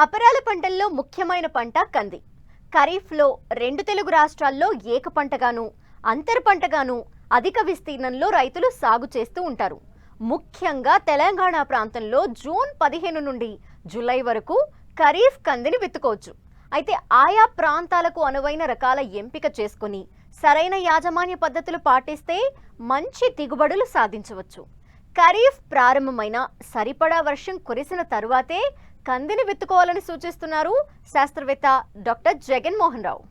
అపరాల పంటల్లో ముఖ్యమైన పంట కంది. ఖరీఫ్లో రెండు తెలుగు రాష్ట్రాల్లో ఏక పంటగాను, అంతర పంటగాను అధిక విస్తీర్ణంలో రైతులు సాగు చేస్తూ ఉంటారు. ముఖ్యంగా తెలంగాణ ప్రాంతంలో జూన్ 15 నుండి జూలై వరకు ఖరీఫ్ కందిని విత్తుకోవచ్చు. అయితే ఆయా ప్రాంతాలకు అనువైన రకాల ఎంపిక చేసుకుని సరైన యాజమాన్య పద్ధతులు పాటిస్తే మంచి దిగుబడులు సాధించవచ్చు. ఖరీఫ్ ప్రారంభమైన సరిపడా వర్షం కురిసిన తరువాతే కందిని విత్తుకోవాలని సూచిస్తున్నారు శాస్త్రవేత్త డాక్టర్ జగన్మోహన్ రావు.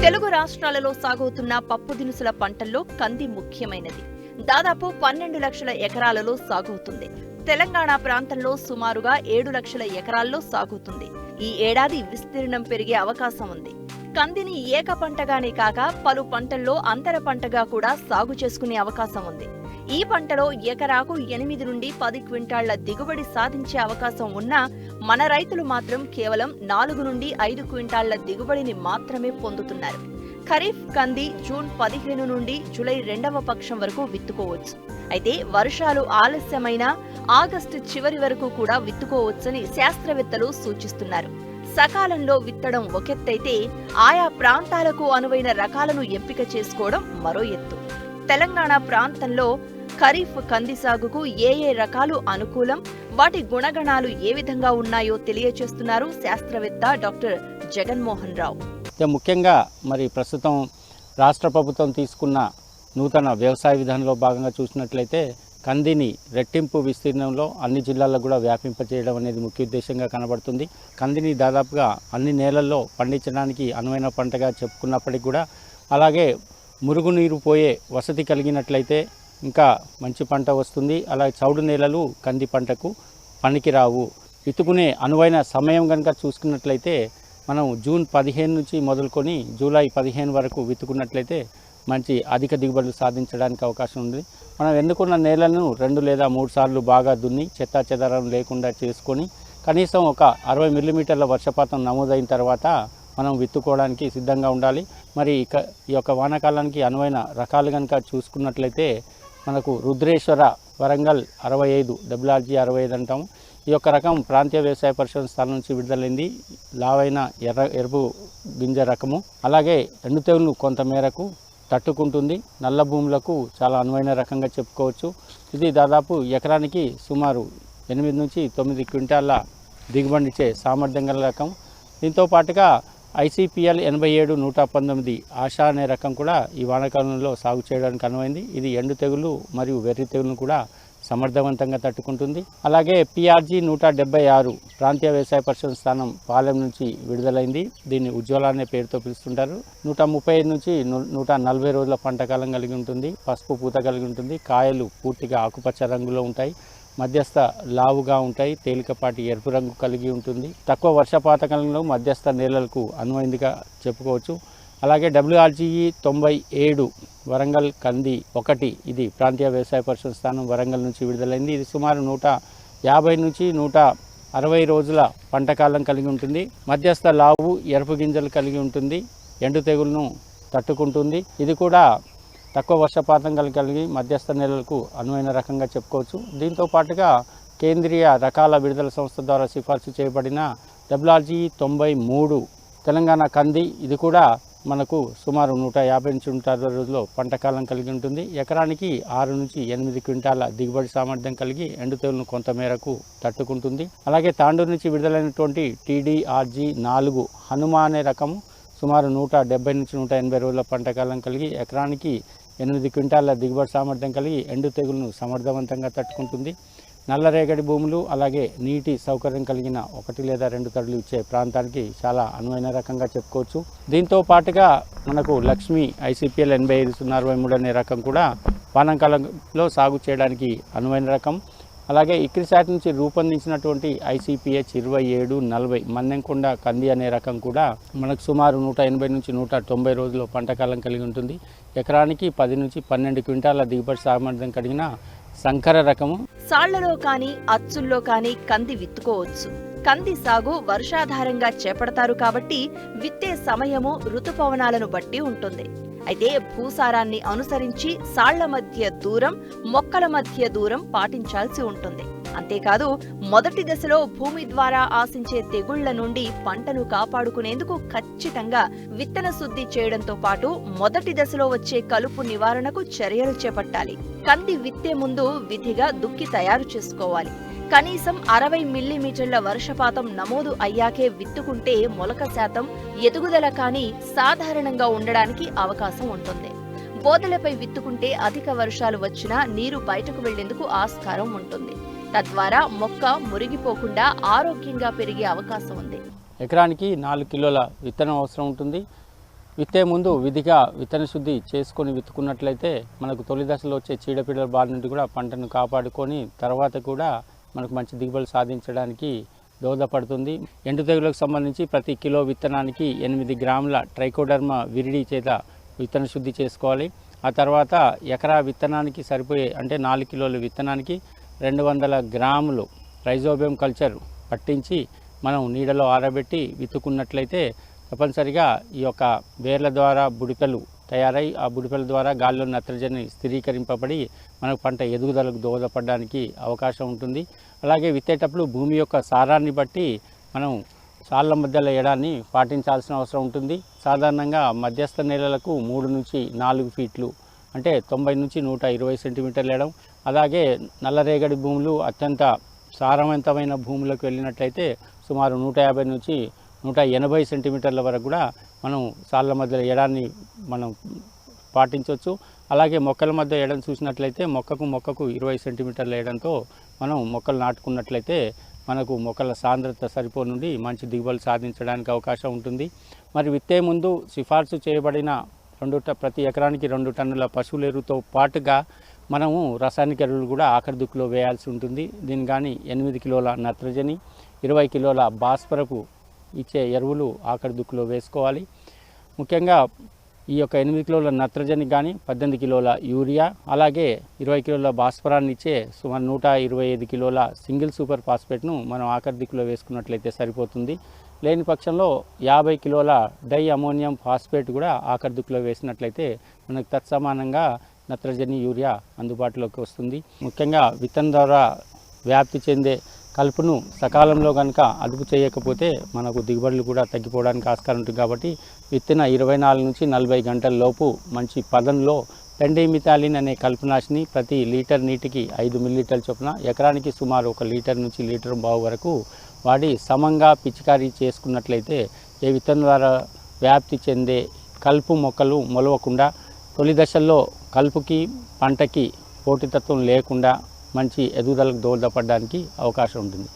తెలుగు రాష్ట్రాలలో సాగుతున్న పప్పు దినుసుల పంటల్లో కంది ముఖ్యమైనది. దాదాపు 12 లక్షల ఎకరాలలో సాగుతుంది. తెలంగాణ ప్రాంతంలో సుమారుగా 7 లక్షల ఎకరాల్లో సాగుతుంది. ఈ ఏడాది విస్తీర్ణం పెరిగే అవకాశం ఉంది. కందిని ఏక పంటగానే కాక పలు పంటల్లో అంతర పంటగా కూడా సాగు చేసుకునే అవకాశం ఉంది. ఈ పంటలో ఎకరాకు 8 నుండి 10 క్వింటాళ్ల దిగుబడి సాధించే అవకాశం ఉన్నా మన రైతులు మాత్రం కేవలం 4 నుండి 5 క్వింటాళ్ల దిగుబడిని మాత్రమే పొందుతున్నారు. ఖరీఫ్ కంది జూన్ 15 నుండి జూలై 2వ పక్షం వరకు విత్తుకోవచ్చు. అయితే వర్షాలు ఆలస్యమైన ఆగస్టు చివరి వరకు కూడా విత్తుకోవచ్చని శాస్త్రవేత్తలు సూచిస్తున్నారు. సకాలంలో విత్తడం ఒకెత్తైతే ఆయా ప్రాంతాలకు అనువైన రకాలను ఎంపిక చేసుకోవడం మరో ఎత్తు. తెలంగాణ ప్రాంతంలో ఖరీఫ్ కంది సాగుకు ఏ రకాలు అనుకూలం, వాటి గుణగణాలు ఏ విధంగా ఉన్నాయో తెలియజేస్తున్నారు శాస్త్రవేత్త డాక్టర్ జగన్మోహన్ రావు. ముఖ్యంగా మరి ప్రస్తుతం రాష్ట్ర ప్రభుత్వం తీసుకున్న నూతన వ్యవసాయ విధానంలో భాగంగా చూసినట్లయితే కందిని రెట్టింపు విస్తీర్ణంలో అన్ని జిల్లాల్లో కూడా వ్యాపింపచేయడం అనేది ముఖ్య ఉద్దేశంగా కనబడుతుంది. కందిని దాదాపుగా అన్ని నేలల్లో పండించడానికి అనువైన పంటగా చెప్పుకున్నప్పటికీ కూడా అలాగే మురుగునీరు పోయే వసతి కలిగినట్లయితే ఇంకా మంచి పంట వస్తుంది. అలాగే చౌడు నేలలు కంది పంటకు పనికిరావు. విత్తుకునే అనువైన సమయం కనుక చూసుకున్నట్లయితే మనం జూన్ 15 నుంచి మొదలుకొని జూలై 15 వరకు విత్తుకున్నట్లయితే మంచి అధిక దిగుబడులు సాధించడానికి అవకాశం ఉంది. మనం ఎన్నుకున్న నేలను 2 లేదా 3 సార్లు బాగా దున్ని చెత్తా చెదారం లేకుండా చేసుకొని కనీసం ఒక 60 మిల్లీమీటర్ల వర్షపాతం నమోదైన తర్వాత మనం విత్తుకోవడానికి సిద్ధంగా ఉండాలి. మరి ఈ యొక్క వానాకాలానికి అనువైన రకాలు కనుక చూసుకున్నట్లయితే మనకు రుద్రేశ్వర వరంగల్ 65 WRG 65 అంటాము. ఈ యొక్క రకం ప్రాంతీయ వ్యవసాయ పరిశోధన స్థానం నుంచి విడుదలైంది. లావైన ఎరుపు గింజ రకము. అలాగే ఎండు తెగులు కొంత మేరకు తట్టుకుంటుంది. నల్ల భూములకు చాలా అనువైన రకంగా చెప్పుకోవచ్చు. ఇది దాదాపు ఎకరానికి సుమారు 8 నుంచి 9 క్వింటాల దిగుబడినిచ్చే సామర్థ్యం గల రకం. దీంతో పాటుగా ICPL 87-119 ఆశా అనే రకం కూడా ఈ వానాకాలంలో సాగు చేయడానికి అనువైంది. ఇది ఎండు తెగులు మరియు వెర్రి తెగులను కూడా సమర్థవంతంగా తట్టుకుంటుంది. అలాగే PRG 176 ప్రాంతీయ వ్యవసాయ పరిశోధన స్థానం పాలెం నుంచి విడుదలైంది. దీన్ని ఉజ్వల అనే పేరుతో పిలుస్తుంటారు. 135 నుంచి 140 రోజుల పంటకాలం కలిగి ఉంటుంది. పసుపు పూత కలిగి ఉంటుంది. కాయలు పూర్తిగా ఆకుపచ్చ రంగులో ఉంటాయి. మధ్యస్థ లావుగా ఉంటాయి. తేలికపాటి ఎరుపు రంగు కలిగి ఉంటుంది. తక్కువ వర్షపాతకాలంలో మధ్యస్థ నేలలకు అనువైందిగా చెప్పుకోవచ్చు. అలాగే WRGE 97 వరంగల్ కంది 1 ఇది ప్రాంతీయ వ్యవసాయ పరిశోధన స్థానం వరంగల్ నుంచి విడుదలైంది. ఇది సుమారు 150 నుంచి 160 రోజుల పంటకాలం కలిగి ఉంటుంది. మధ్యస్థ లావు ఎరుపు గింజలు కలిగి ఉంటుంది. ఎండు తెగులను తట్టుకుంటుంది. ఇది కూడా తక్కువ వర్షపాతం కలిగి మధ్యస్థ నేలలకు అనువైన రకంగా చెప్పుకోవచ్చు. దీంతో పాటుగా కేంద్రీయ రకాల విడుదల సంస్థ ద్వారా సిఫార్సు చేయబడిన WRGE 93 తెలంగాణ కంది ఇది కూడా మనకు సుమారు 150 నుంచి 160 రోజుల్లో పంటకాలం కలిగి ఉంటుంది. ఎకరానికి 6 నుంచి 8 క్వింటాల దిగుబడి సామర్థ్యం కలిగి ఎండు తెగులను కొంత మేరకు తట్టుకుంటుంది. అలాగే తాండూరు నుంచి విడుదలైనటువంటి TDRG 4 హనుమా అనే రకము సుమారు 170 నుంచి 180 రోజుల పంటకాలం కలిగి ఎకరానికి 8 క్వింటాల దిగుబడి సామర్థ్యం కలిగి ఎండు తెగులను సమర్థవంతంగా తట్టుకుంటుంది. నల్లరేగడి భూములు అలాగే నీటి సౌకర్యం కలిగిన 1 లేదా 2 తడులు ఇచ్చే ప్రాంతానికి చాలా అనువైన రకంగా చెప్పుకోవచ్చు. దీంతో పాటుగా మనకు లక్ష్మి ICPL 85-063 అనే రకం కూడా వానాకాలంలో సాగు చేయడానికి అనువైన రకం. అలాగే ఇక్రిసాట్ నుంచి రూపొందించినటువంటి ICPH 2740 మన్నెంకొండ కంది అనే రకం కూడా మనకు సుమారు 180 నుంచి 190 రోజుల్లో పంటకాలం కలిగి ఉంటుంది. ఎకరానికి 10 నుంచి 12 క్వింటాల దిగుబడి సామర్థ్యం కలిగిన సంకర రకము. సాళ్లలో కానీ అచ్చుల్లో కానీ కంది విత్తుకోవచ్చు. కంది సాగు వర్షాధారంగా చేపడతారు కాబట్టి విత్తే సమయము ఋతుపవనాలను బట్టి ఉంటుంది. అయితే భూసారాన్ని అనుసరించి సాళ్ల మధ్య దూరం, మొక్కల మధ్య దూరం పాటించాల్సి ఉంటుంది. అంతేకాదు మొదటి దశలో భూమి ద్వారా ఆశించే తెగుళ్ల నుండి పంటను కాపాడుకునేందుకు ఖచ్చితంగా విత్తన శుద్ధి చేయడంతో పాటు మొదటి దశలో వచ్చే కలుపు నివారణకు చర్యలు చేపట్టాలి. కంది విత్తే ముందు విధిగా దుక్కి తయారు చేసుకోవాలి. కనీసం 60 మిల్లీమీటర్ల వర్షపాతం నమోదు అయ్యాకే విత్తుకుంటే మొలక శాతం, ఎదుగుదల కానీ సాధారణంగా ఉండడానికి అవకాశం ఉంటుంది. బోదెలపై విత్తుకుంటే అధిక వర్షాలు వచ్చినా నీరు బయటకు వెళ్లేందుకు ఆస్కారం ఉంటుంది. తద్వారా మొక్క మురిగిపోకుండా ఆరోగ్యంగా పెరిగే అవకాశం ఉంది. ఎకరానికి 4 కిలోల విత్తనం అవసరం ఉంటుంది. విత్తే ముందు విధిగా విత్తన శుద్ధి చేసుకొని విత్తుకున్నట్లయితే మనకు తొలి దశలో వచ్చే చీడపీడల బారి నుండి కూడా పంటను కాపాడుకొని తర్వాత కూడా మనకు మంచి దిగుబడి సాధించడానికి దోహదపడుతుంది. ఎండు తెగులకు సంబంధించి ప్రతి కిలో విత్తనానికి 8 గ్రాముల ట్రైకోడర్మా విరిడి చేత విత్తన శుద్ధి చేసుకోవాలి. ఆ తర్వాత ఎకరా విత్తనానికి సరిపోయే అంటే 4 కిలోల విత్తనానికి 200 గ్రాములు రైజోబియం కల్చర్ పట్టించి మనం నీడలో ఆరబెట్టి విత్తుకున్నట్లయితే తప్పనిసరిగా ఈ యొక్క వేర్ల ద్వారా బుడిపెలు తయారై ఆ బుడిపెల ద్వారా గాలిలో నత్రజని స్థిరీకరింపబడి మనకు పంట ఎదుగుదలకు దోహదపడడానికి అవకాశం ఉంటుంది. అలాగే విత్తేటప్పుడు భూమి యొక్క సారాన్ని బట్టి మనం సాళ్ల మధ్యలో ఎడాన్ని పాటించాల్సిన అవసరం ఉంటుంది. సాధారణంగా మధ్యస్థ నేలలకు 3 నుంచి 4 ఫీట్లు అంటే 90 నుంచి 120 సెంటీమీటర్లు వేయడం. అలాగే నల్లరేగడి భూములు అత్యంత సారవంతమైన భూములకు వెళ్ళినట్లయితే సుమారు 150 నుంచి 180 సెంటీమీటర్ల వరకు కూడా మనం సాళ్ల మధ్యలో ఎడాన్ని మనం పాటించవచ్చు. అలాగే మొక్కల మధ్య ఎడం చూసినట్లయితే మొక్కకు 20 సెంటీమీటర్ల ఎడంతో మనం మొక్కలు నాటుకున్నట్లయితే మనకు మొక్కల సాంద్రత సరిపోనుండి మంచి దిగుబడులు సాధించడానికి అవకాశం ఉంటుంది. మరి విత్తే ముందు సిఫార్సు చేయబడిన ప్రతి ఎకరానికి 2 టన్నుల పశువుల ఎరువుతో పాటుగా మనము రసాయనిక ఎరువులు కూడా ఆఖరి దుక్కులో వేయాల్సి ఉంటుంది. దీని కానీ 8 కిలోల నత్రజని, 20 కిలోల భాస్వరపు ఇచ్చే ఎరువులు ఆఖరి దుక్కులో వేసుకోవాలి. ముఖ్యంగా ఈ యొక్క 8 కిలోల నత్రజని కానీ 18 కిలోల యూరియా, అలాగే 20 కిలోల భాస్వరాన్ని ఇచ్చే సుమారు 125 కిలోల సింగిల్ సూపర్ ఫాస్ఫేట్ను మనం ఆఖరి దిక్కులో వేసుకున్నట్లయితే సరిపోతుంది. లేని పక్షంలో 50 కిలోల డై అమోనియం ఫాస్ఫేట్ కూడా ఆఖరి దిక్కులో వేసినట్లయితే మనకు తత్సమానంగా నత్రజని, యూరియా అందుబాటులోకి వస్తుంది. ముఖ్యంగా విత్తనం ద్వారా వ్యాప్తి చెందే కలుపును సకాలంలో కనుక అదుపు చేయకపోతే మనకు దిగుబడులు కూడా తగ్గిపోవడానికి ఆస్కారం ఉంటుంది. కాబట్టి విత్తిన 24 నుంచి 40 గంటల లోపు మంచి పదంలో పెండిమిథాలిన్ అనే కలుపునాశిని ప్రతి లీటర్ నీటికి 5 మిల్లీలీటర్ల చొప్పున ఎకరానికి సుమారు 1 లీటర్ నుంచి లీటర్ బావు వరకు వాడి సమంగా పిచికారీ చేసుకున్నట్లయితే ఏ విత్తనం ద్వారా వ్యాప్తి చెందే కలుపు మొక్కలు మొలవకుండా తొలి దశల్లో కలుపుకి పంటకి పోటీతత్వం లేకుండా మంచి ఎదుగుదలకు దోహదపడడానికి అవకాశం ఉంటుంది.